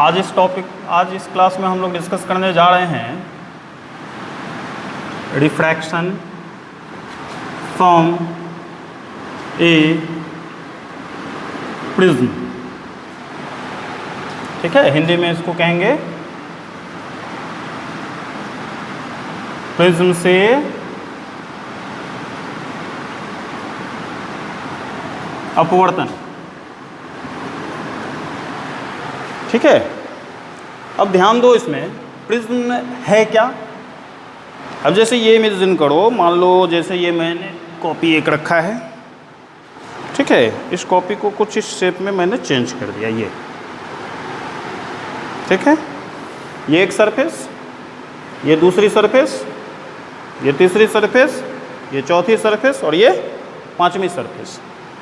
आज इस क्लास में हम लोग डिस्कस करने जा रहे हैं रिफ्रैक्शन फ्रॉम ए प्रिज्म। ठीक है, हिंदी में इसको कहेंगे प्रिज्म से अपवर्तन। ठीक है, अब ध्यान दो, इसमें प्रिज्म है क्या। अब जैसे ये इमेजिन करो, मान लो जैसे ये मैंने कॉपी एक रखा है। ठीक है, इस कॉपी को कुछ इस शेप में मैंने चेंज कर दिया ये। ठीक है, ये एक सरफेस, ये दूसरी सरफेस, ये तीसरी सरफेस, ये चौथी सरफेस और ये पांचवी सरफेस।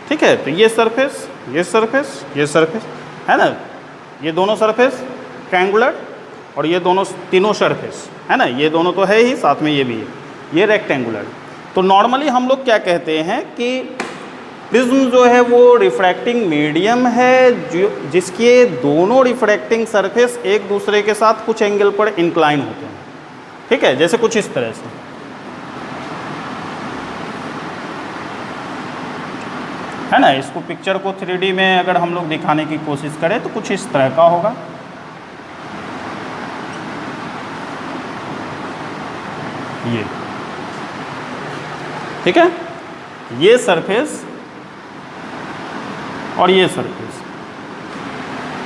ठीक है, तो ये सरफेस, ये सरफेस, ये सरफेस है ना, ये दोनों सरफेस ट्रायंगुलर और ये दोनों तीनों सरफेस है ना, ये दोनों तो है ही, साथ में ये भी है, ये रेक्टेंगुलर। तो नॉर्मली हम लोग क्या कहते हैं कि प्रिज्म जो है वो रिफ्रैक्टिंग मीडियम है, जो जिसके दोनों रिफ्रैक्टिंग सरफेस एक दूसरे के साथ कुछ एंगल पर इंक्लाइन होते हैं। ठीक है, जैसे कुछ इस तरह से है ना। इसको पिक्चर को 3D में अगर हम लोग दिखाने की कोशिश करें तो कुछ इस तरह का होगा। ये ठीक है, ये सरफेस और ये सरफेस,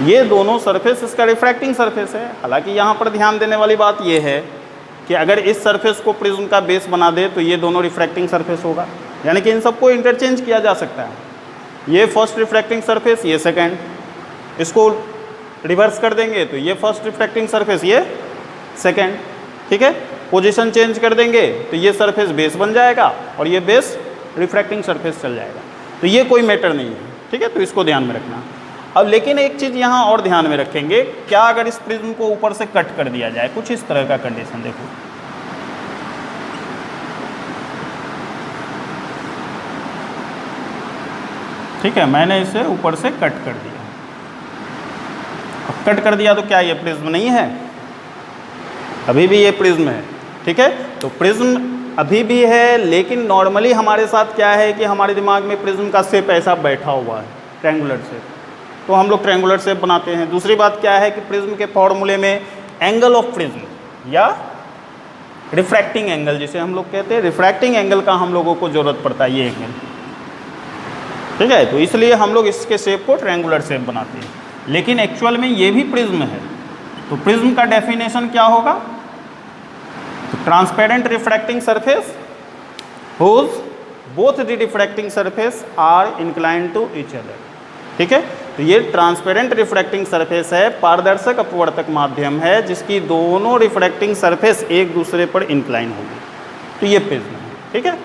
ये दोनों सरफेस इसका रिफ्रैक्टिंग सरफेस है। हालांकि यहाँ पर ध्यान देने वाली बात ये है कि अगर इस सरफेस को प्रिज्म का बेस बना दे तो ये दोनों रिफ्रैक्टिंग सरफेस होगा, यानी कि इन सबको इंटरचेंज किया जा सकता है। ये फर्स्ट रिफ्रैक्टिंग सरफेस, ये सेकंड, इसको रिवर्स कर देंगे तो ये फर्स्ट रिफ्रैक्टिंग सरफेस, ये सेकंड। ठीक है, पोजीशन चेंज कर देंगे तो ये सरफेस बेस बन जाएगा और ये बेस रिफ्रैक्टिंग सरफेस चल जाएगा। तो ये कोई मैटर नहीं है। ठीक है, तो इसको ध्यान में रखना। अब लेकिन एक चीज़ यहाँ और ध्यान में रखेंगे, क्या अगर इस प्रिज्म को ऊपर से कट कर दिया जाए, कुछ इस तरह का कंडीशन देखो। ठीक है, मैंने इसे ऊपर से कट कर दिया। अब कट कर दिया तो क्या ये प्रिज्म नहीं है? अभी भी ये प्रिज्म है। ठीक है, तो प्रिज्म अभी भी है, लेकिन नॉर्मली हमारे साथ क्या है कि हमारे दिमाग में प्रिज्म का शेप ऐसा बैठा हुआ है, ट्रायंगुलर शेप, तो हम लोग ट्रायंगुलर शेप बनाते हैं। दूसरी बात क्या है कि प्रिज्म के फॉर्मूले में एंगल ऑफ प्रिज्म या रिफ्रैक्टिंग एंगल, जिसे हम लोग कहते हैं, रिफ्रैक्टिंग एंगल का हम लोगों को ज़रूरत पड़ता है, ये एंगल। ठीक है, तो इसलिए हम लोग इसके शेप को ट्रायंगुलर शेप बनाते हैं, लेकिन एक्चुअल में ये भी प्रिज्म है। तो प्रिज्म का डेफिनेशन क्या होगा? तो transparent refracting surface whose both the refracting surface are inclined to each other. ठीक है, तो ये ट्रांसपेरेंट रिफ्रैक्टिंग सरफेस है, पारदर्शक अपवर्तक माध्यम है, जिसकी दोनों रिफ्रैक्टिंग सरफेस एक दूसरे पर इंक्लाइन होगी। तो ये प्रिज्म है। ठीक है,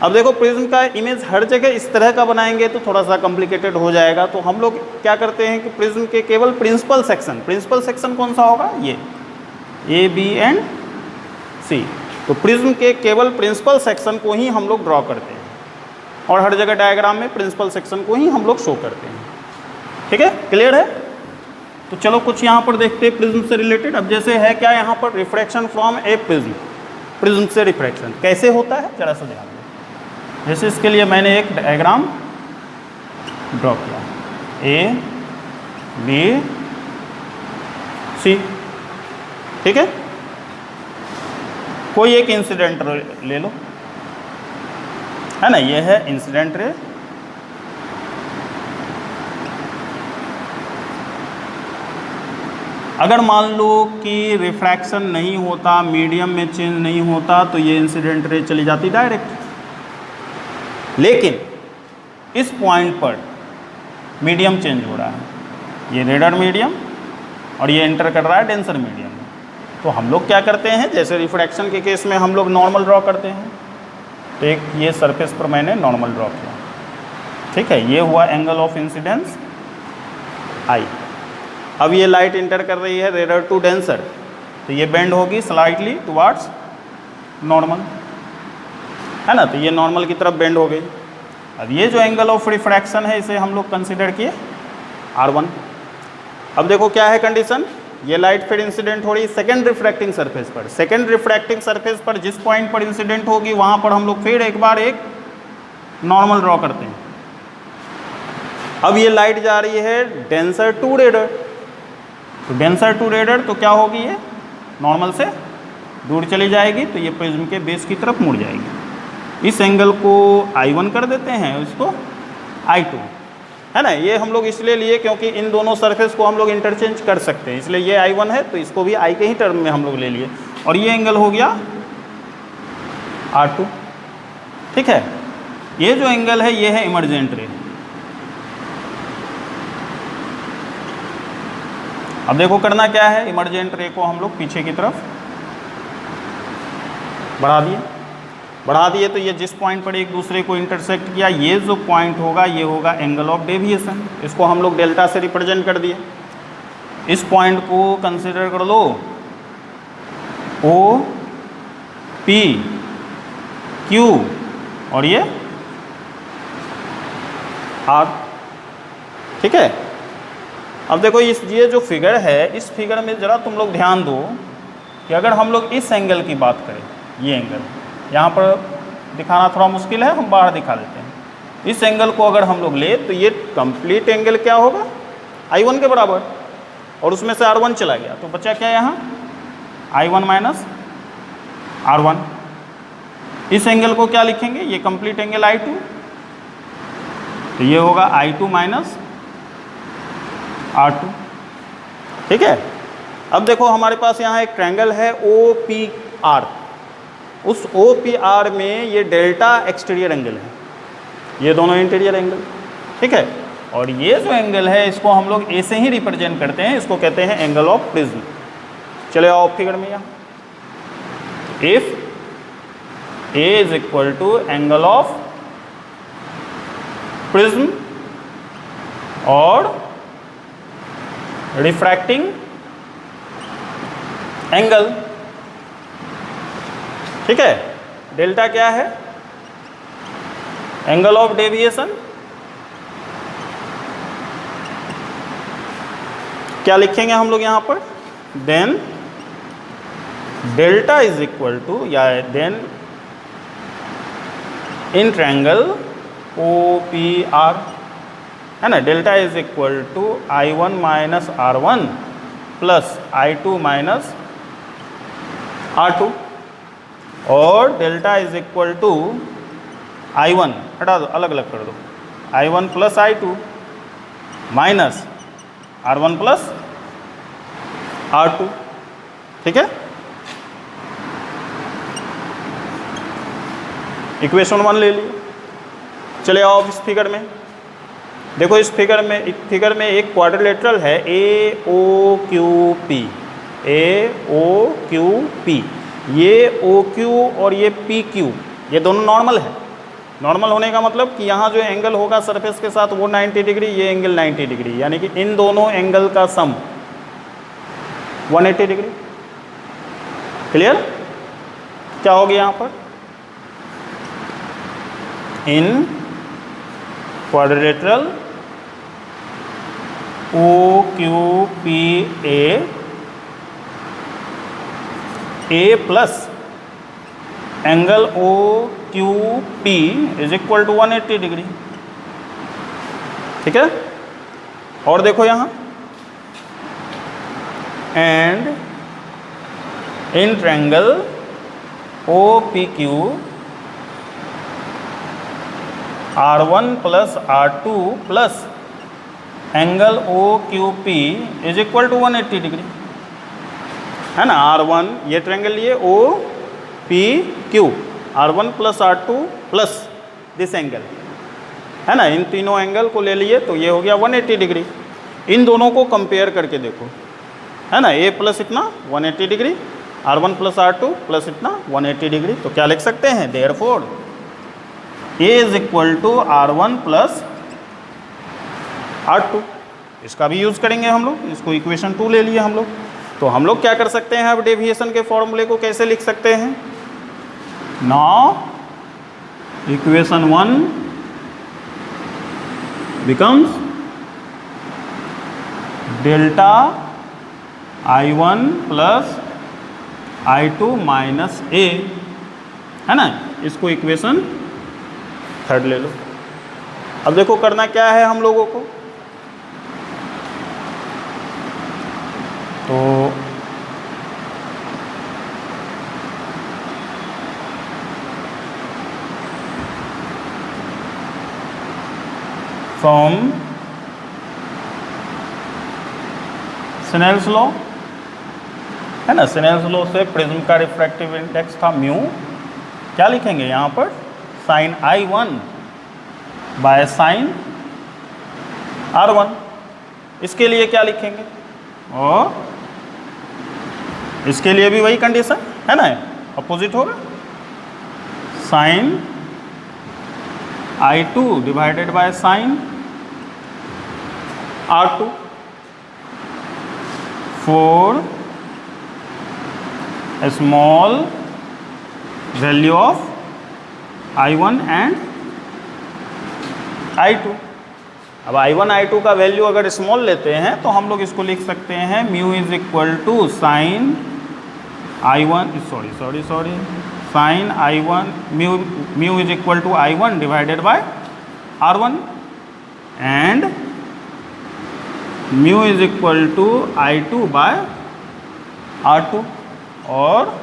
अब देखो प्रिज्म का इमेज हर जगह इस तरह का बनाएंगे तो थोड़ा सा कॉम्प्लिकेटेड हो जाएगा। तो हम लोग क्या करते हैं कि प्रिज्म के केवल प्रिंसिपल सेक्शन कौन सा होगा? ये ए, बी एंड सी। तो प्रिज्म के केवल प्रिंसिपल सेक्शन को ही हम लोग ड्रॉ करते हैं और हर जगह डायग्राम में प्रिंसिपल सेक्शन को ही हम लोग शो करते हैं। ठीक है, क्लियर है? तो चलो कुछ यहाँ पर देखते हैं प्रिज्म से रिलेटेड। अब जैसे है क्या यहाँ पर, refraction from A prism, prism से रिफ्रैक्शन कैसे होता है जरा सा ध्यान। जैसे इसके लिए मैंने एक डायग्राम ड्रॉ किया, ए, बी, सी। ठीक है, कोई एक इंसिडेंट ले लो, है ना, ये है इंसिडेंट रे। अगर मान लो कि रिफ्रैक्शन नहीं होता, मीडियम में चेंज नहीं होता, तो ये इंसिडेंट रे चली जाती डायरेक्ट। लेकिन इस पॉइंट पर मीडियम चेंज हो रहा है, ये रेडर मीडियम और ये एंटर कर रहा है डेंसर मीडियम। तो हम लोग क्या करते हैं, जैसे रिफ्रैक्शन के केस में हम लोग नॉर्मल ड्रॉ करते हैं। तो एक ये सरफेस पर मैंने नॉर्मल ड्रॉ किया। ठीक है, ये हुआ एंगल ऑफ इंसिडेंस आई। अब ये लाइट इंटर कर रही है रेडर टू डेंसर, तो ये बेंड होगी स्लाइटली टुवार्ड्स नॉर्मल, है ना। तो ये नॉर्मल की तरफ बेंड हो गई। अब ये जो एंगल ऑफ रिफ्रैक्शन है इसे हम लोग कंसिडर किए R1। अब देखो क्या है कंडीशन, ये लाइट फिर इंसिडेंट हो रही है सेकेंड रिफ्रैक्टिंग सरफेस पर। सेकेंड रिफ्रैक्टिंग सरफेस पर जिस पॉइंट पर इंसिडेंट होगी वहाँ पर हम लोग फिर एक बार एक नॉर्मल ड्रॉ करते हैं। अब ये लाइट जा रही है डेंसर टू रेडर, तो डेंसर टू रेडर तो क्या होगी, ये नॉर्मल से दूर चली जाएगी, तो ये प्रिज्म के बेस की तरफ मुड़ जाएगी। इस एंगल को I1 कर देते हैं, इसको I2, है ना। ये हम लोग इसलिए लिए क्योंकि इन दोनों सरफेस को हम लोग इंटरचेंज कर सकते हैं, इसलिए ये I1 है तो इसको भी I के ही टर्म में हम लोग ले लिए, और ये एंगल हो गया R2। ठीक है, ये जो एंगल है ये है इमर्जेंट रे। अब देखो करना क्या है, इमर्जेंट रे को हम लोग पीछे की तरफ बढ़ा दिए तो ये जिस पॉइंट पर एक दूसरे को इंटरसेक्ट किया, ये जो पॉइंट होगा ये होगा एंगल ऑफ डेविएशन। इसको हम लोग डेल्टा से रिप्रेजेंट कर दिए। इस पॉइंट को कंसिडर कर लो O P Q और ये R। ठीक है, अब देखो ये जो फिगर है, इस फिगर में ज़रा तुम लोग ध्यान दो कि अगर हम लोग इस एंगल की बात करें, ये एंगल यहाँ पर दिखाना थोड़ा मुश्किल है, हम बाहर दिखा देते हैं। इस एंगल को अगर हम लोग ले तो ये कंप्लीट एंगल क्या होगा, I1 के बराबर, और उसमें से R1 चला गया तो बचा क्या यहाँ, I1 माइनस R1। इस एंगल को क्या लिखेंगे, ये कंप्लीट एंगल I2, तो ये होगा I2 माइनस R2। ठीक है, अब देखो हमारे पास यहाँ एक ट्रायंगल है OPR, उस OPR में ये डेल्टा एक्सटीरियर एंगल है, ये दोनों इंटीरियर एंगल। ठीक है, और ये जो एंगल है इसको हम लोग ए से ही रिप्रेजेंट करते हैं, इसको कहते हैं एंगल ऑफ प्रिज्म। चले आओ फिगर में, यहाँ if A is equal to angle of prism और रिफ्रैक्टिंग एंगल। ठीक है, डेल्टा क्या है, एंगल ऑफ डेविएशन। क्या लिखेंगे हम लोग यहाँ पर, then delta is equal to, या देन इन ट्रायंगल OPR, है ना, delta is equal to I1 minus R1 plus I2 minus R2, और delta is equal to I1, हटा दो, अलग अलग कर दो, I1 plus I2 minus R1 plus R2। ठीक है, इक्वेशन 1 ले ली। चले आओ इस फिगर में, देखो इस फिगर में एक क्वाड्रिलेटरल है AOQP, AOQP, ये OQ और ये PQ, ये दोनों नॉर्मल है। नॉर्मल होने का मतलब कि यहाँ जो एंगल होगा सरफेस के साथ वो 90 डिग्री, ये एंगल 90 डिग्री, यानी कि इन दोनों एंगल का सम 180 डिग्री। क्लियर, क्या हो गया यहाँ पर, in quadrilateral OQPA, A plus angle OQP is equal to 180 degree. ठीक है, और देखो यहाँ and in triangle OPQ R1 plus R2 plus angle OQP is equal to 180 degree, है ना। R1 ये ट्रायंगल लिए OPQ, R1 plus R2 plus this angle, है ना, इन तीनों एंगल को ले लिए तो ये हो गया 180 डिग्री। इन दोनों को कंपेयर करके देखो, है ना, A प्लस इतना 180 degree, R1 plus R2 plus इतना 180 डिग्री। तो क्या लिख सकते हैं, therefore A is equal to R1 plus R2। इसका भी यूज़ करेंगे हम लोग, इसको इक्वेशन 2 ले लिए हम लोग। तो हम लोग क्या कर सकते हैं, अब डेविएशन के फॉर्मूले को कैसे लिख सकते हैं, now equation 1 becomes delta I1 plus I2 minus A, है ना। इसको इक्वेशन थर्ड ले लो। अब देखो करना क्या है हम लोगों को, तो फ्रॉम स्नेल्स लॉ, है ना, स्नेल्स लॉ से प्रिज्म का रिफ्रैक्टिव इंडेक्स था म्यू, क्या लिखेंगे यहाँ पर, sign I1 by sine R1। इसके लिए क्या लिखेंगे, और इसके लिए भी वही कंडीशन है ना, अपोजिट होगा, sine I2 divided by sine R2 for small value of I1 and I2। अब I1 I2 का वैल्यू अगर स्मॉल लेते हैं तो हम लोग इसको लिख सकते हैं mu is equal to sine I1 sine I1 mu is equal to I1 divided by R1 and mu is equal to I2 by R2, और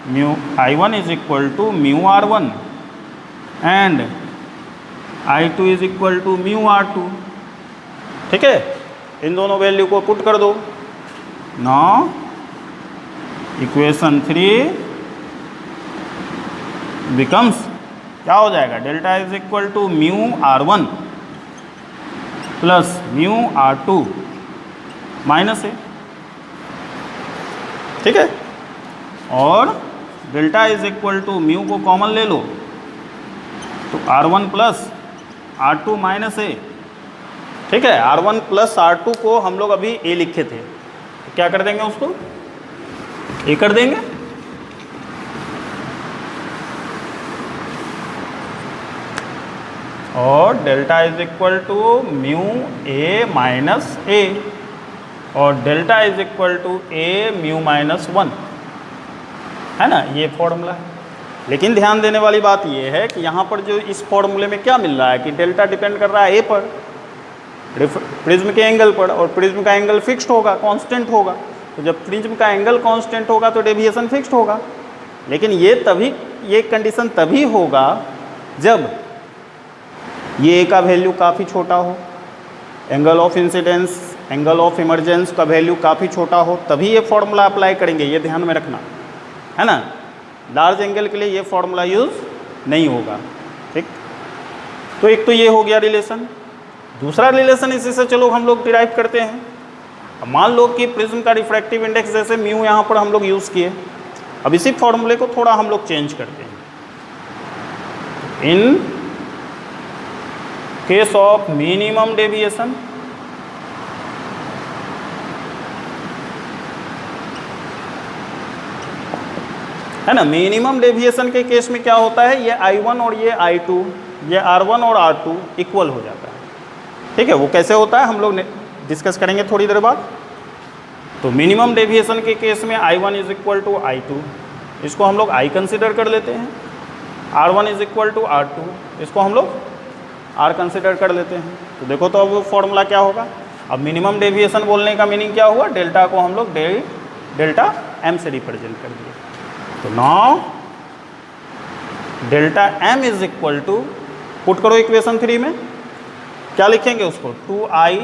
mu I1 is equal to mu R1 and I2 is equal to mu R2। ठीक है, इन दोनों value को put कर दो। Now equation 3 becomes, क्या हो जाएगा, delta is equal to mu R1 plus mu R2 minus A. ठीक है, और delta is equal to mu को कॉमन ले लो तो R1 plus R2 minus A. ठीक है, R1 प्लस R2 को हम लोग अभी ए लिखे थे, तो क्या कर देंगे, उसको ए कर देंगे। और delta is equal to mu A minus A, और delta is equal to A mu minus 1, है ना, ये फॉर्मूला है। लेकिन ध्यान देने वाली बात ये है कि यहाँ पर जो इस फॉर्मूले में क्या मिल रहा है कि डेल्टा डिपेंड कर रहा है ए पर, प्रिज्म के एंगल पर, और प्रिज्म का एंगल फिक्स्ड होगा, कांस्टेंट होगा। तो जब प्रिज्म का एंगल कांस्टेंट होगा तो डेविएशन फिक्स्ड होगा। लेकिन ये कंडीशन तभी होगा जब ये ए का वैल्यू काफ़ी छोटा हो, angle of incidence, angle of emergence का वैल्यू काफ़ी छोटा हो, तभी ये फॉर्मूला अप्लाई करेंगे, ये ध्यान में रखना, है ना। लार्ज एंगल के लिए ये फॉर्मूला यूज़ नहीं होगा। ठीक, तो एक तो ये हो गया रिलेशन। दूसरा रिलेशन इसी से चलो हम लोग डिराइव करते हैं। अब मान लो कि प्रिज्म का रिफ्रैक्टिव इंडेक्स जैसे म्यू यहाँ पर हम लोग यूज़ किए, अब इसी फॉर्मूले को थोड़ा हम लोग चेंज करते हैं। In case of minimum deviation, है ना, मिनिमम डेविएशन के केस में क्या होता है, ये I1 और ये I2, ये R1 और R2 इक्वल हो जाता है। ठीक है, वो कैसे होता है हम लोग डिस्कस करेंगे थोड़ी देर बाद। तो मिनिमम डेविएशन के केस में I1 is equal to I2, इसको हम लोग I कंसिडर कर लेते हैं। R1 is equal to R2, इसको हम लोग R कंसिडर कर लेते हैं। तो देखो तो अब फॉर्मूला क्या होगा। अब मिनिमम डेविएशन बोलने का मीनिंग क्या हुआ, डेल्टा को हम लोग डेल्टा M से रिप्रेजेंट कर दिए। तो now delta M is equal to, put करो इक्वेशन 3 में, क्या लिखेंगे उसको, 2i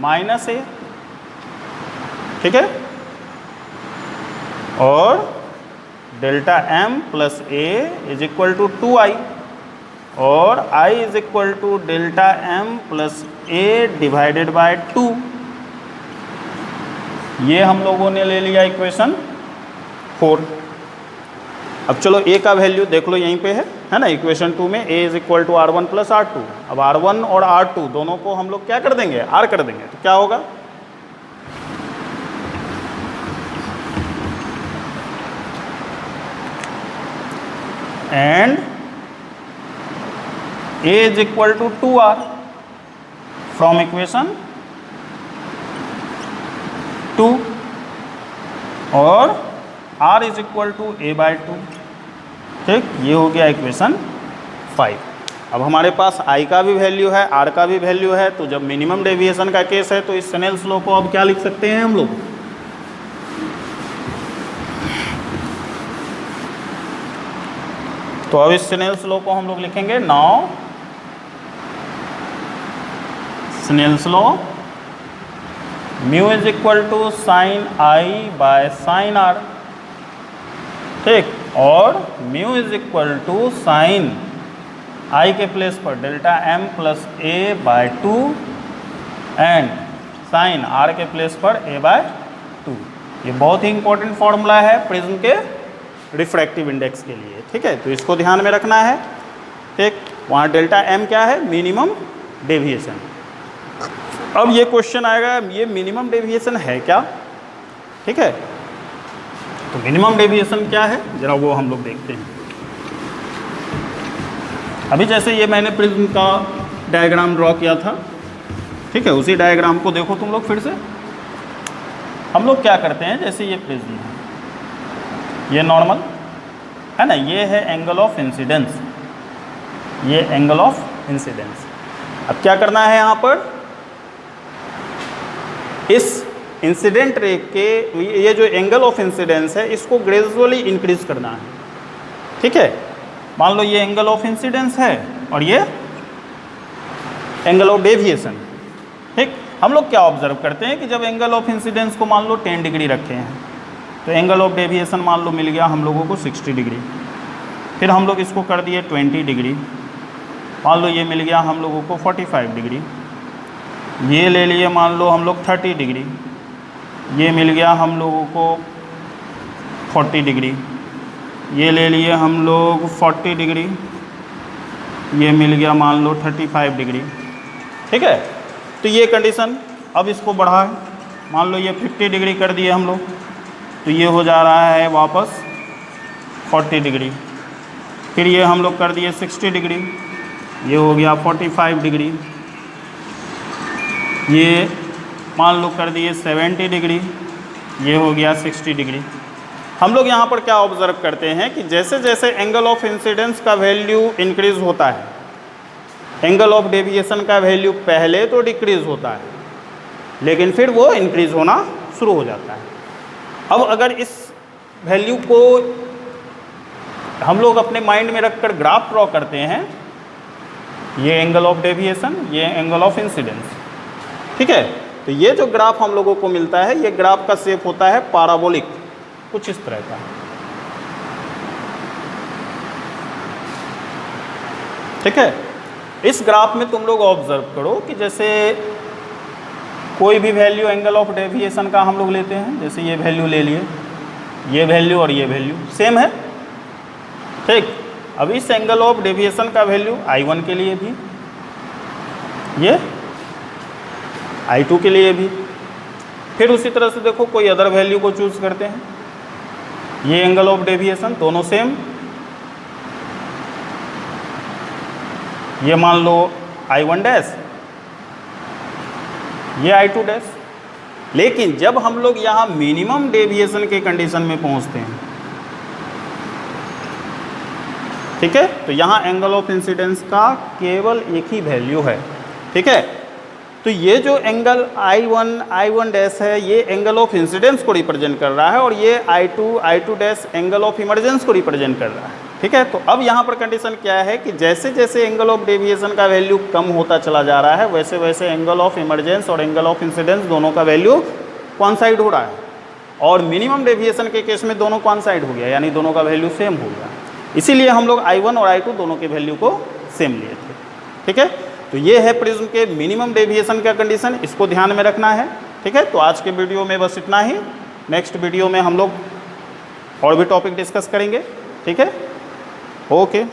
माइनस ए। ठीक है, और delta M plus A is equal to 2i, और i is equal to delta M plus A divided by 2। ये हम लोगों ने ले लिया इक्वेशन 4। अब चलो a का वैल्यू देख लो यहीं पे है ना, इक्वेशन 2 में a is equal to R1 plus R2। अब R1 और R2 दोनों को हम लोग क्या कर देंगे, R कर देंगे। तो क्या होगा, and a is equal to 2R from equation और r is equal to a/2। ठीक, ये हो गया इक्वेशन 5। अब हमारे पास I का भी वैल्यू है, R का भी वैल्यू है, तो जब मिनिमम डेविएशन का केस है तो इस स्नेल्स लॉ को अब क्या लिख सकते हैं हम लोग? तो अब इस स्नेल्स लॉ को हम लोग लिखेंगे, now Snell's law mu is equal to sine I by sine R। ठीक, और mu is equal to sine I के प्लेस पर डेल्टा m plus a/2 and sine R के प्लेस पर a/2। ये बहुत ही इंपॉर्टेंट फॉर्मूला है प्रिज्म के रिफ्रैक्टिव इंडेक्स के लिए। ठीक है, तो इसको ध्यान में रखना है। ठीक, वहाँ डेल्टा m क्या है? Minimum deviation. अब ये क्वेश्चन आएगा, ये मिनिमम डेविएशन है क्या? ठीक है, तो मिनिमम डेविएशन क्या है जरा वो हम लोग देखते हैं। अभी जैसे ये मैंने प्रिज्म का डायग्राम ड्रॉ किया था, ठीक है, उसी डायग्राम को देखो तुम लोग फिर से। हम लोग क्या करते हैं, जैसे ये प्रिज्म है, ये नॉर्मल है ना, ये है एंगल ऑफ इंसिडेंस, ये एंगल ऑफ इंसिडेंस। अब क्या करना है यहाँ पर, इस इंसिडेंट रे के ये जो एंगल ऑफ इंसिडेंस है इसको ग्रेजुअली इंक्रीज करना है। ठीक है, मान लो ये एंगल ऑफ इंसिडेंस है और ये एंगल ऑफ डेविएशन। ठीक, हम लोग क्या ऑब्जर्व करते हैं कि जब एंगल ऑफ इंसिडेंस को मान लो 10 डिग्री रखे हैं तो एंगल ऑफ डेविएशन मान लो मिल गया हम लोगों को 60 डिग्री। फिर हम लोग इसको कर दिए 20 डिग्री, मान लो ये मिल गया हम लोगों को 45 डिग्री। ये ले लिए मान लो हम लोग 30 डिग्री, ये मिल गया हम लोगों को 40 डिग्री। ये ले लिए हम लोग 40 डिग्री, ये मिल गया मान लो 35 डिग्री। ठीक है, तो ये कंडीशन। अब इसको बढ़ाएं, मान लो ये 50 डिग्री कर दिए हम लोग, तो ये हो जा रहा है वापस 40 डिग्री। फिर ये हम लोग कर दिए 60 डिग्री, ये हो गया 45 डिग्री। ये मान लो कर दिए 70 डिग्री, ये हो गया 60 डिग्री। हम लोग यहाँ पर क्या ऑब्जर्व करते हैं कि जैसे जैसे एंगल ऑफ इंसिडेंस का वैल्यू इंक्रीज होता है, एंगल ऑफ डेविएशन का वैल्यू पहले तो डिक्रीज होता है लेकिन फिर वो इंक्रीज होना शुरू हो जाता है। अब अगर इस वैल्यू को हम लोग अपने माइंड में रखकर ग्राफ ड्रॉ करते हैं, ये एंगल ऑफ डेविएशन, ये एंगल ऑफ इंसिडेंस। ठीक है, तो ये जो ग्राफ हम लोगों को मिलता है, ये ग्राफ का शेप होता है पैराबोलिक, कुछ इस तरह का। ठीक है, इस ग्राफ में तुम लोग ऑब्जर्व करो कि जैसे कोई भी वैल्यू एंगल ऑफ डेविएशन का हम लोग लेते हैं, जैसे ये वैल्यू ले लिए, ये वैल्यू और ये वैल्यू सेम है। ठीक, अब इस एंगल ऑफ डेविएशन का वैल्यू I1 के लिए भी, ये I2 के लिए भी। फिर उसी तरह से देखो कोई अदर वैल्यू को चूज करते हैं, ये एंगल ऑफ डेविएशन दोनों सेम, ये मान लो I1 डैश, ये I2 डैश। लेकिन जब हम लोग यहाँ मिनिमम डेविएशन के कंडीशन में पहुँचते हैं, ठीक है, तो यहाँ एंगल ऑफ इंसिडेंस का केवल एक ही वैल्यू है। ठीक है, तो ये जो एंगल I1 डैश है ये एंगल ऑफ इंसिडेंस को रिप्रेजेंट कर रहा है और ये I2 dash angle of emergence को रिप्रेजेंट कर रहा है। ठीक है, तो अब यहाँ पर कंडीशन क्या है कि जैसे जैसे एंगल ऑफ डेविएशन का वैल्यू कम होता चला जा रहा है वैसे वैसे एंगल ऑफ इमर्जेंस और एंगल ऑफ इंसिडेंस दोनों का वैल्यू कॉन्साइड हो रहा है, और मिनिमम डेविएशन के केस में दोनों कॉन्साइड हो गया, यानी दोनों का वैल्यू सेम हो गया। इसीलिए हम लोग I1 और I2 दोनों के वैल्यू को सेम लिए थे। ठीक है, तो ये है प्रिज्म के मिनिमम डेविएशन का कंडीशन, इसको ध्यान में रखना है। ठीक है, तो आज के वीडियो में बस इतना ही। नेक्स्ट वीडियो में हम लोग और भी टॉपिक डिस्कस करेंगे। ठीक है, ओके।